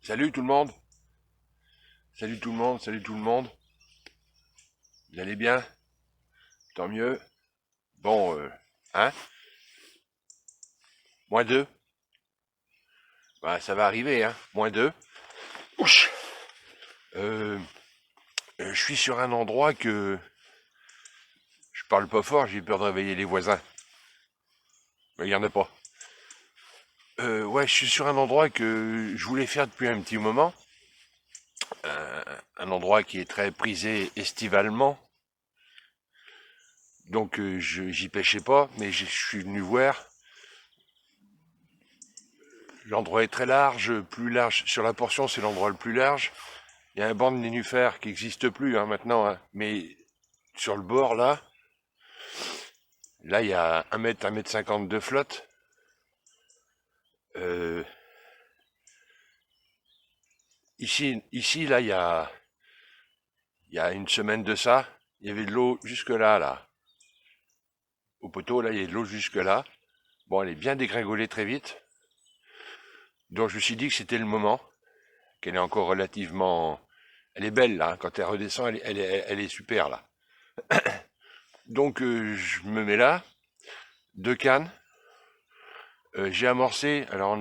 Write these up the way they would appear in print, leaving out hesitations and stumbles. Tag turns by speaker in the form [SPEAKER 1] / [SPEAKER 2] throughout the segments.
[SPEAKER 1] Salut tout le monde, salut tout le monde, salut tout le monde. Vous allez bien? Tant mieux. Bon, hein? -2? Bah, ça va arriver, hein? -2. Ouch. Euh, je suis sur un endroit que je parle pas fort, j'ai peur de réveiller les voisins. Mais il y en a pas. Ouais, je suis sur un endroit que je voulais faire depuis un petit moment. Un endroit qui est très prisé estivalement. Donc, j'y pêchais pas, mais je suis venu voir. L'endroit est très large, plus large. Sur la portion, c'est l'endroit le plus large. Il y a un banc de nénuphars qui n'existe plus hein, maintenant, hein. Mais sur le bord là il y a 1 mètre, 1 mètre 50 de flotte. Euh, ici là il y a une semaine de ça, il y avait de l'eau jusque là, au poteau là il y a de l'eau jusque là. Bon, elle est bien dégringolée très vite, donc je me suis dit que c'était le moment, qu'elle est encore relativement, elle est belle là, hein. Quand elle redescend, elle est super là. Donc je me mets là, 2 cannes. J'ai amorcé, alors on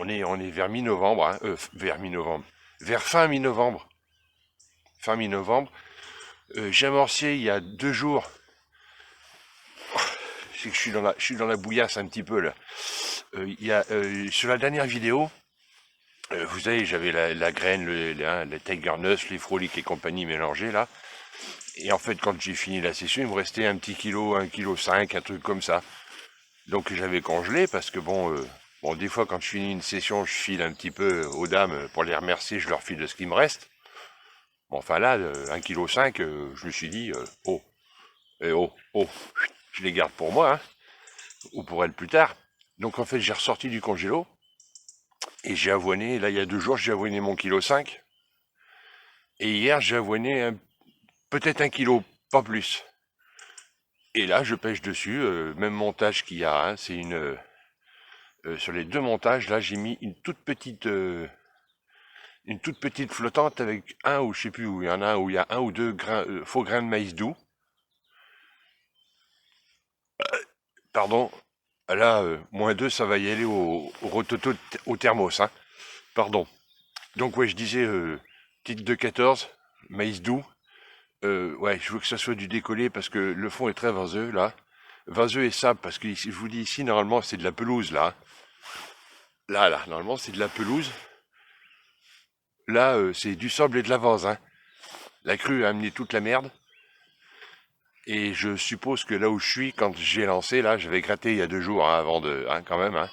[SPEAKER 1] est vers mi-novembre, hein, vers mi-novembre, vers fin mi-novembre, fin mi-novembre. J'ai amorcé il y a 2 jours. C'est que je suis dans la bouillasse un petit peu là. Sur la dernière vidéo, vous savez, j'avais la graine, les Tiger Nuts, les Frolic et compagnie mélangés là. Et en fait, quand j'ai fini la session, il me restait un petit kilo, 1,5 kg, un truc comme ça. Donc j'avais congelé parce que bon, des fois quand je finis une session, je file un petit peu aux dames pour les remercier, je leur file de ce qui me reste. Bon, enfin là, 1,5 kg, je me suis dit, oh, oh, je les garde pour moi, hein, ou pour elle plus tard. Donc en fait, j'ai ressorti du congélo et j'ai avoiné, là il y a 2 jours, j'ai avoiné mon 1,5 kg. Et hier, j'ai avoiné peut-être 1 kilo, pas plus. Et là, je pêche dessus, même montage qu'il y a, hein, c'est sur les 2 montages, là, j'ai mis une toute petite flottante avec un ou je sais plus où il y en a, où il y a un ou deux faux grains de maïs doux. Pardon, là, -2, ça va y aller au rototo, au thermos, hein. Pardon. Donc ouais, je disais, petite de 14, maïs doux. Ouais, je veux que ça soit du décollé parce que le fond est très vaseux, là. Vaseux et sable, parce que je vous dis ici, normalement, c'est de la pelouse, là. Là, normalement, c'est de la pelouse. Là, c'est du sable et de la vase, hein. La crue a amené toute la merde. Et je suppose que là où je suis, quand j'ai lancé, là, j'avais gratté il y a 2 jours, hein, avant de, hein, quand même, hein.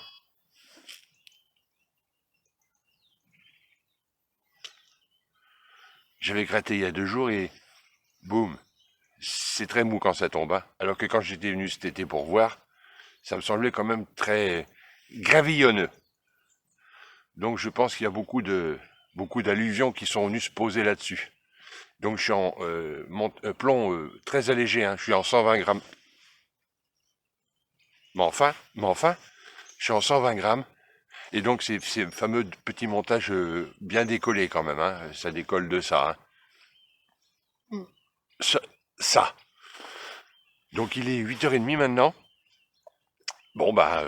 [SPEAKER 1] J'avais gratté il y a 2 jours et boum, c'est très mou quand ça tombe, hein. Alors que quand j'étais venu cet été pour voir, ça me semblait quand même très gravillonneux. Donc je pense qu'il y a beaucoup d'alluvions qui sont venues se poser là-dessus. Donc je suis en plomb très allégé, hein. Je suis en 120 grammes. Mais enfin, je suis en 120 grammes. Et donc c'est le fameux petit montage bien décollé quand même, hein. Ça décolle de ça, hein. Ça, ça. Donc il est 8h30 maintenant. Bon bah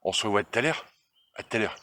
[SPEAKER 1] on se revoit tout à l'heure. À tout à l'heure.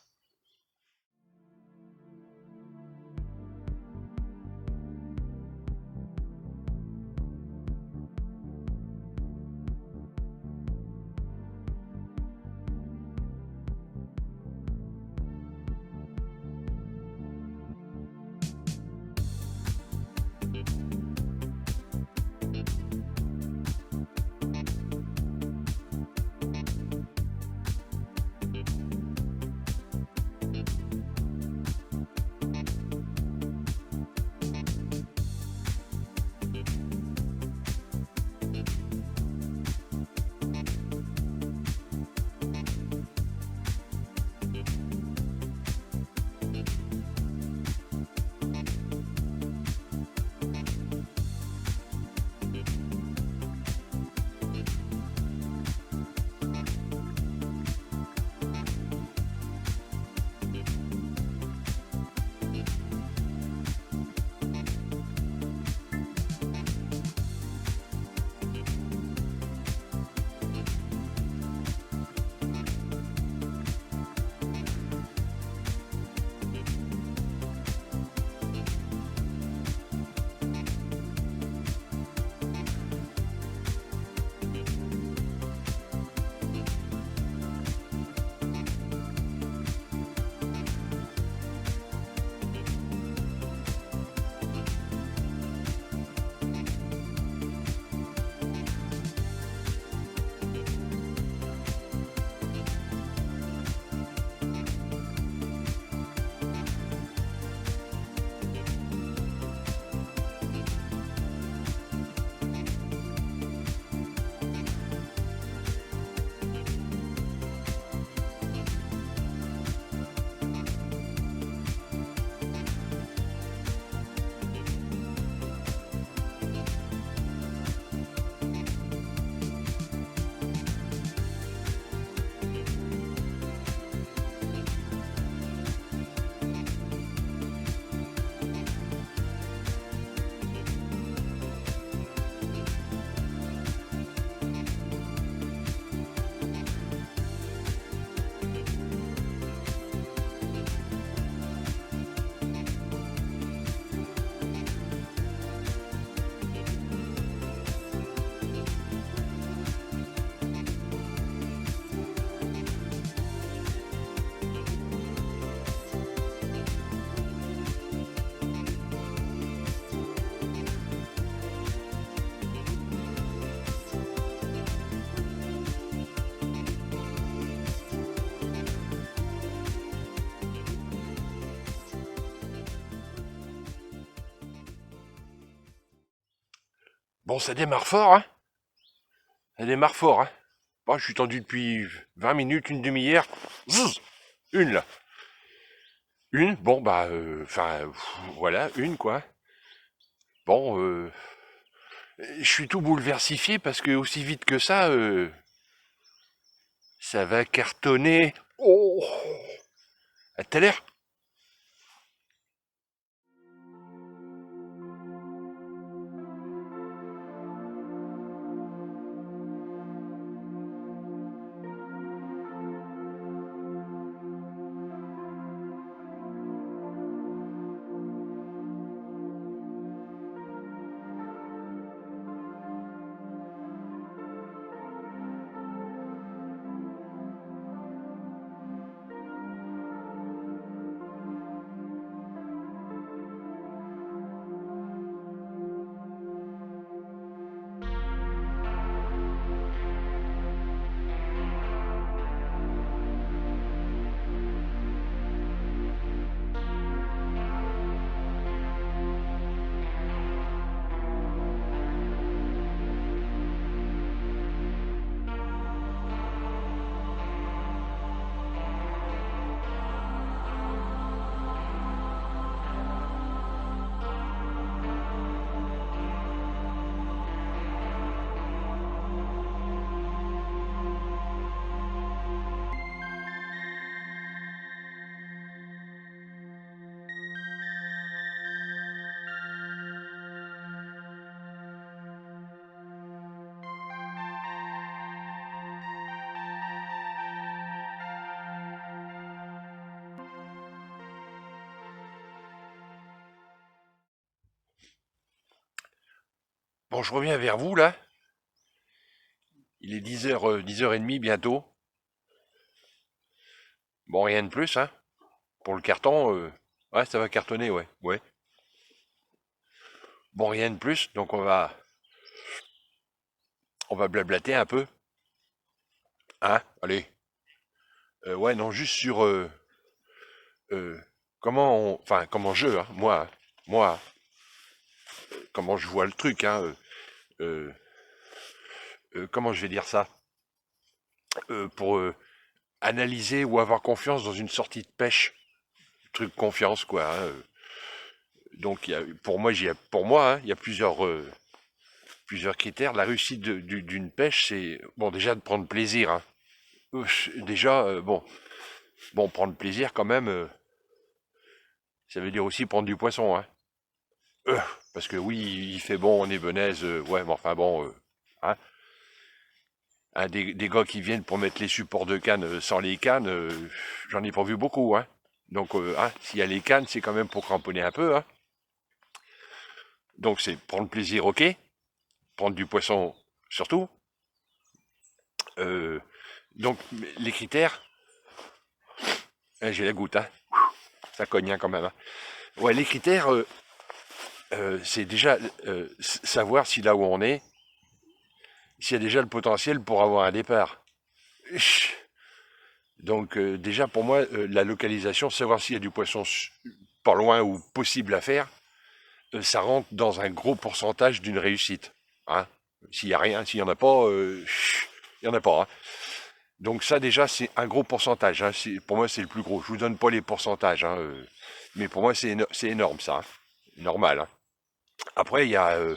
[SPEAKER 1] Bon, ça démarre fort, hein. Ça démarre fort, hein. Bon, je suis tendu depuis 20 minutes, une demi-heure. Zzz, une, là. Une, bon, bah, enfin, voilà, une, quoi. Bon, je suis tout bouleversifié parce que aussi vite que ça va cartonner. Oh, à tout à l'heure. Bon, je reviens vers vous, là. Il est 10h, 10h30 bientôt. Bon, rien de plus, hein. Pour le carton, ouais, ça va cartonner, ouais. Ouais. Bon, rien de plus, donc on va blablater un peu. Hein, allez. Ouais, non, juste sur euh, comment moi, moi, comment je vois le truc, hein. Euh, comment je vais dire ça? Pour analyser ou avoir confiance dans une sortie de pêche. Truc confiance, quoi, hein. Donc, pour moi, hein, il y a plusieurs critères. La réussite d'une pêche, c'est bon déjà de prendre plaisir, hein. Déjà, bon, prendre plaisir quand même, ça veut dire aussi prendre du poisson, hein. Euh, Parce que oui, il fait bon, on est benaise, ouais, mais enfin bon, hein, des gars qui viennent pour mettre les supports de canne sans les cannes, j'en ai pas vu beaucoup, hein. Donc, hein, s'il y a les cannes, c'est quand même pour cramponner un peu, hein. Donc c'est prendre plaisir, ok, prendre du poisson surtout. Euh, donc les critères, j'ai la goutte, hein, ça cogne hein, quand même, hein. Ouais, les critères, c'est déjà savoir si là où on est, s'il y a déjà le potentiel pour avoir un départ. Donc déjà pour moi, la localisation, savoir s'il y a du poisson pas loin ou possible à faire, ça rentre dans un gros pourcentage d'une réussite, hein. S'il y a rien, s'il y en a pas, il y en a pas, hein. Donc ça déjà c'est un gros pourcentage, hein. Pour moi c'est le plus gros. Je vous donne pas les pourcentages, hein, mais pour moi c'est énorme ça, hein. Normal, hein. Après il y a euh,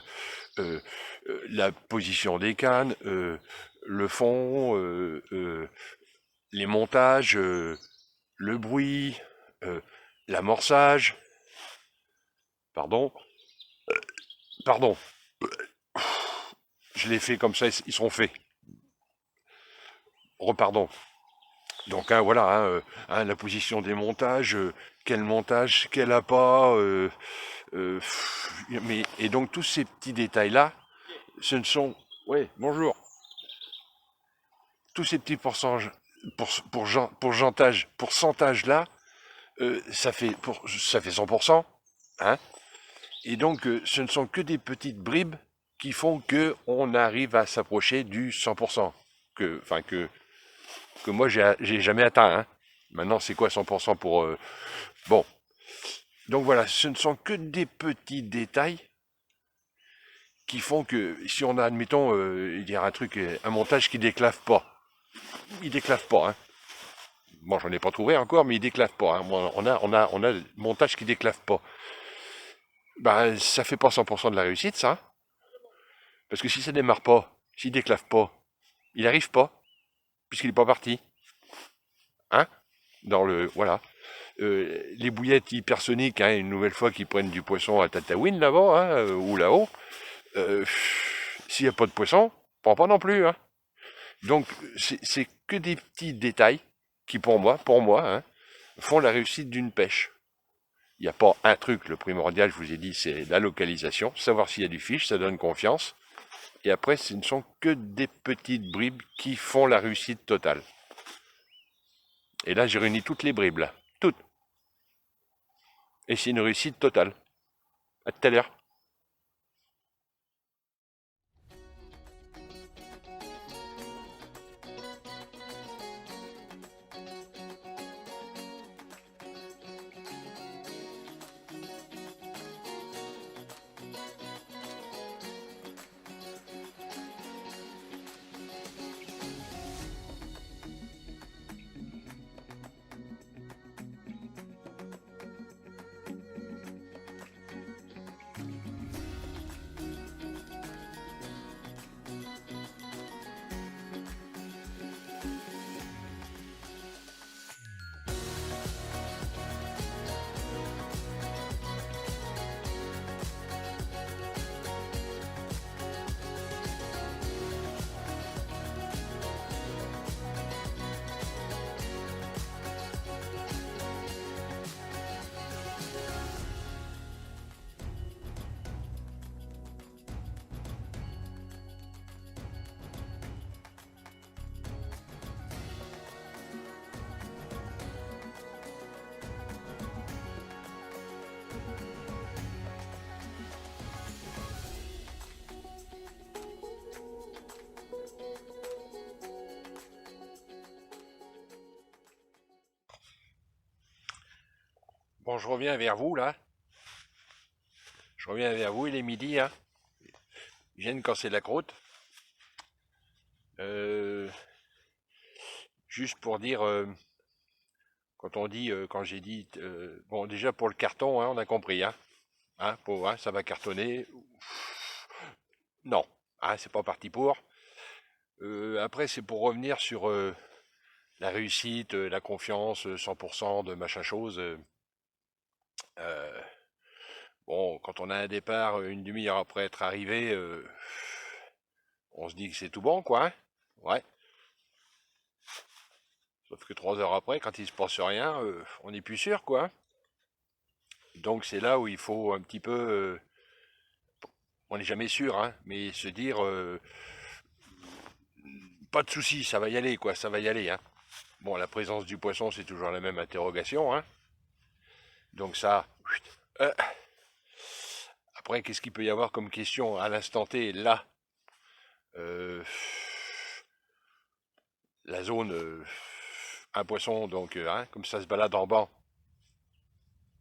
[SPEAKER 1] la position des cannes, le fond, les montages, le bruit, euh, l'amorçage, pardon, pardon, je l'ai fait comme ça, ils seront faits. Repardon. Donc hein, voilà, hein, hein, la position des montages, quel montage, quel appât, et donc tous ces petits détails-là, ce ne sont, ouais, bonjour, tous ces petits pourcentages-là, ça fait 100%, hein. Et donc, ce ne sont que des petites bribes qui font que on arrive à s'approcher du 100%, enfin que moi j'ai jamais atteint, hein. Maintenant, c'est quoi 100% pour bon. Donc voilà, ce ne sont que des petits détails qui font que si on a, admettons, il y a un truc, un montage qui déclave pas, il déclave pas, hein. Bon, j'en ai pas trouvé encore, mais il déclave pas, hein. On a le montage qui déclave pas. Ben, ça fait pas 100% de la réussite, ça, hein. Parce que si ça démarre pas, s'il déclave pas, il arrive pas, puisqu'il est pas parti, hein. Voilà. Les bouillettes hypersoniques, hein, une nouvelle fois qu'ils prennent du poisson à Tataouine là-bas, hein, ou là-haut, euh, s'il n'y a pas de poisson, prend pas non plus, hein. Donc c'est que des petits détails qui pour moi, hein, font la réussite d'une pêche. Il n'y a pas un truc, le primordial, je vous ai dit, c'est la localisation, savoir s'il y a du fiche, ça donne confiance. Et après, ce ne sont que des petites bribes qui font la réussite totale. Et là, j'ai réuni toutes les bribes, là. Toutes. Et c'est une réussite totale. À tout à l'heure. Bon, je reviens vers vous, là. Je reviens vers vous, il est midi, hein. Je viens de casser la croûte. Euh, Juste pour dire, quand j'ai dit, bon, déjà pour le carton, hein, on a compris, hein. Hein, ça va cartonner. Non, hein, c'est pas parti pour. Après, c'est pour revenir sur la réussite, la confiance, 100% de machin chose. Euh, bon, quand on a un départ une demi-heure après être arrivé, on se dit que c'est tout bon, quoi, hein. Ouais. Sauf que 3 heures après, quand il se passe rien, on n'est plus sûr, quoi, hein. Donc c'est là où il faut un petit peu, on n'est jamais sûr, hein, mais se dire, pas de souci, ça va y aller, quoi, ça va y aller, hein. Bon, la présence du poisson, c'est toujours la même interrogation, hein. Donc ça, euh, après, qu'est-ce qu'il peut y avoir comme question à l'instant T, là? Euh, la zone, un poisson, donc, hein, comme ça se balade en banc.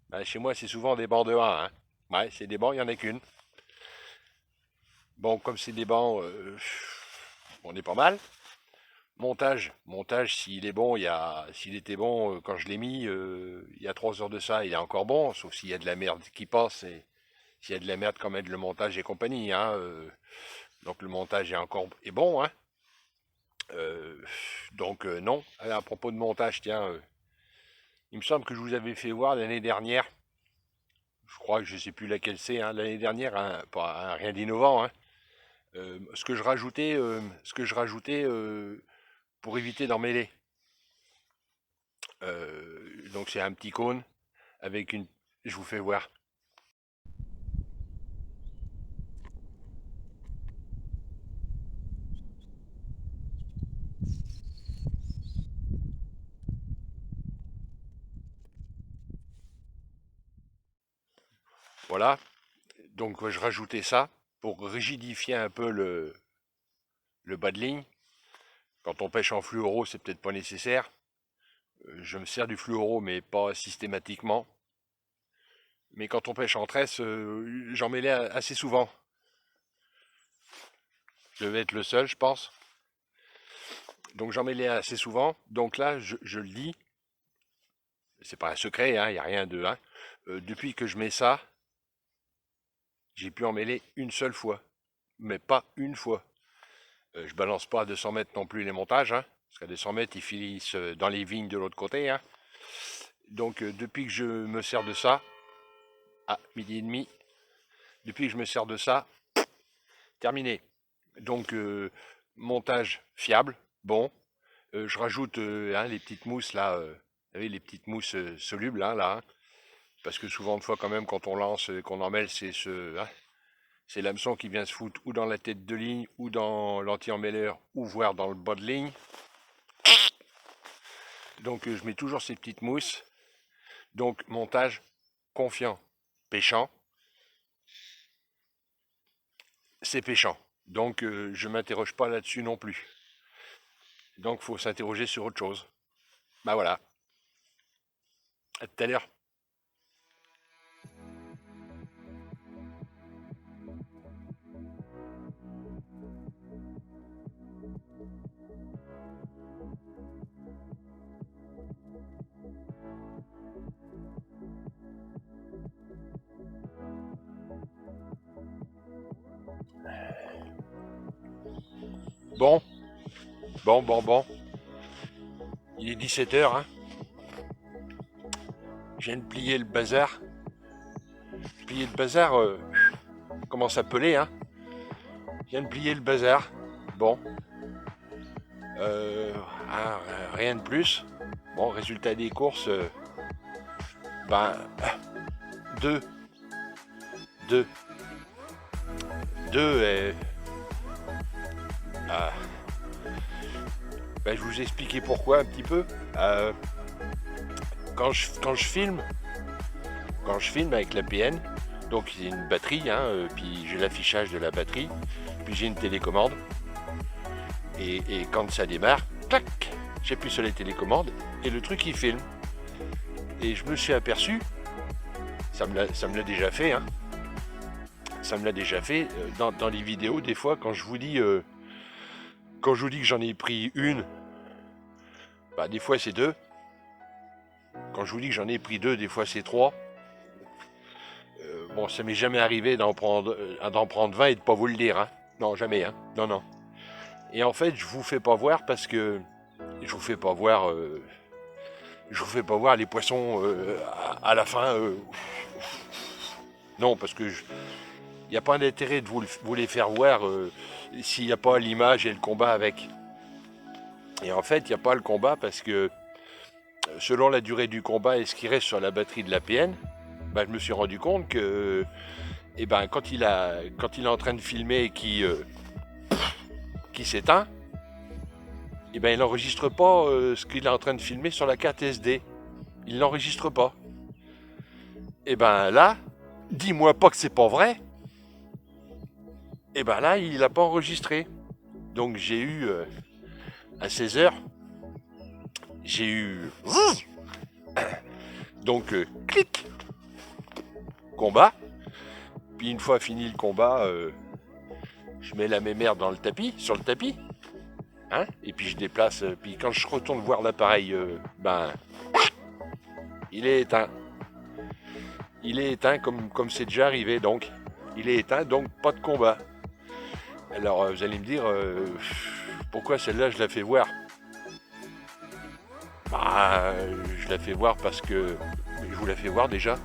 [SPEAKER 1] Ben, chez moi, c'est souvent des bancs de 1, hein. Ouais, c'est des bancs, il n'y en a qu'une. Bon, comme c'est des bancs, on est pas mal. Montage, s'il est bon, s'il était bon quand je l'ai mis, il y a 3 heures de ça, il est encore bon, sauf s'il y a de la merde qui passe et s'il y a de la merde quand même le montage et compagnie, hein. Donc le montage est bon, hein. Euh, donc non. À propos de montage, tiens, il me semble que je vous avais fait voir l'année dernière. Je crois que je sais plus laquelle c'est, hein, l'année dernière, hein, pas rien d'innovant, hein. Ce que je rajoutais pour éviter d'en mêler. Donc c'est un petit cône avec une. Je vous fais voir. Voilà. Donc je rajoutais ça pour rigidifier un peu le bas de ligne. Quand on pêche en fluoro, c'est peut-être pas nécessaire. Je me sers du fluoro, mais pas systématiquement. Mais quand on pêche en tresse, j'en mêlais assez souvent. Je devais être le seul, je pense. Donc j'en mêlais assez souvent. Donc là, je le dis, c'est pas un secret, hein, il n'y a rien de... Hein. Depuis que je mets ça, j'ai pu en mêler une seule fois. Mais pas une fois. Je balance pas à 200 mètres non plus les montages, hein, parce qu'à 200 mètres, ils finissent dans les vignes de l'autre côté. Hein. Donc depuis que je me sers de ça, à midi et demi, depuis que je me sers de ça, terminé. Donc montage fiable, bon. Je rajoute hein, les petites mousses là, vous savez, les petites mousses solubles hein, là, hein, parce que souvent de fois quand même quand on lance, qu'on en mêle, hein, c'est l'hameçon qui vient se foutre ou dans la tête de ligne, ou dans l'anti-emmêleur, ou voire dans le bas de ligne. Donc je mets toujours ces petites mousses. Donc montage confiant, pêchant, c'est pêchant. Donc je ne m'interroge pas là-dessus non plus. Donc il faut s'interroger sur autre chose. Bah voilà. À tout à l'heure. Bon, bon. Il est 17h, hein. Je viens de plier le bazar. Plier le bazar, commence à peler, hein. Je viens de plier le bazar. Bon. Hein, rien de plus. Bon, résultat des courses, ben, deux. Deux. Deux, ah, ben, je vous ai expliqué pourquoi un petit peu. Quand je filme, avec la PN, donc il y a une batterie, hein, puis j'ai l'affichage de la batterie, puis j'ai une télécommande, et quand ça démarre, clac, j'appuie sur les télécommandes, et le truc il filme. Et je me suis aperçu, ça me l'a déjà fait, hein, ça me l'a déjà fait, dans les vidéos, des fois, quand je vous dis que j'en ai pris une, bah des fois c'est deux. Quand je vous dis que j'en ai pris deux, des fois c'est trois. Bon, ça m'est jamais arrivé d'en prendre 20 et de pas vous le dire, hein. Non, jamais, hein. Non. Et en fait, je vous fais pas voir parce que je vous fais pas voir les poissons à la fin. Non, parce que il n'y a pas d'intérêt de vous les faire voir s'il n'y a pas l'image et le combat avec. Et en fait, il n'y a pas le combat parce que selon la durée du combat et ce qui reste sur la batterie de l'APN, bah, je me suis rendu compte que quand il est en train de filmer et qui s'éteint, il n'enregistre pas ce qu'il est en train de filmer sur la carte SD. Il n'enregistre pas. Et ben là, dis-moi pas que c'est pas vrai. Et ben là, il n'a pas enregistré. Donc j'ai eu à 16h, j'ai eu donc clic, combat. Puis une fois fini le combat, je mets la mémère dans le tapis, sur le tapis, hein, et puis je déplace. Puis quand je retourne voir l'appareil, il est éteint. Il est éteint comme c'est déjà arrivé, donc il est éteint, donc pas de combat. Alors vous allez me dire pourquoi celle-là je la fais voir. Bah, je la fais voir parce que je vous la fais voir déjà.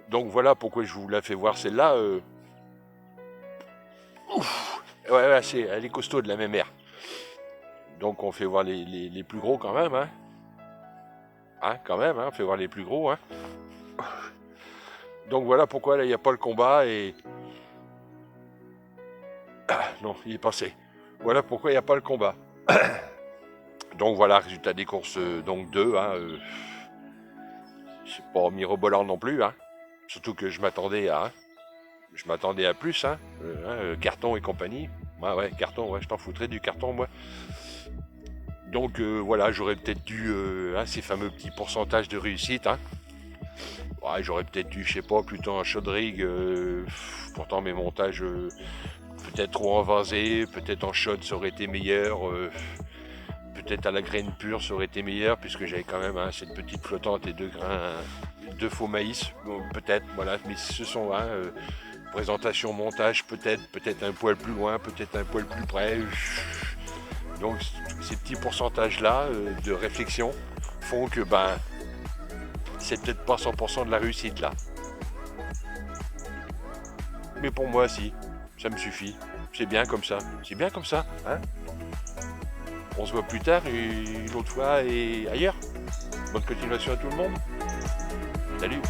[SPEAKER 1] Donc voilà pourquoi je vous la fais voir celle-là. Ouais, elle est costaud de la même air. Donc on fait voir les plus gros quand même, hein. Hein, quand même, hein, on fait voir les plus gros, hein. Donc voilà pourquoi là il n'y a pas le combat et Ah, non, il est passé. Voilà pourquoi il n'y a pas le combat. Donc voilà, résultat des courses, donc 2. Hein, c'est pas mirobolant non plus. Hein. Surtout que je m'attendais à... plus. Hein, carton et compagnie. Ouais, carton, ouais, je t'en foutrais du carton, moi. Donc voilà, j'aurais peut-être dû... ces fameux petits pourcentages de réussite. Hein. Ouais, j'aurais peut-être dû, je sais pas, plutôt un shot rig. Pourtant mes montages... peut-être trop envasés, peut-être en shot ça aurait été meilleur. Peut-être à la graine pure ça aurait été meilleur puisque j'avais quand même cette petite flottante et 2 grains, 2 faux maïs, bon, peut-être, voilà, mais ce sont présentation, montage, peut-être un poil plus loin, peut-être un poil plus près. Donc ces petits pourcentages là de réflexion font que c'est peut-être pas 100% de la réussite là. Mais pour moi si, ça me suffit. C'est bien comme ça, hein. On se voit plus tard une autre fois et ailleurs. Bonne continuation à tout le monde. Salut.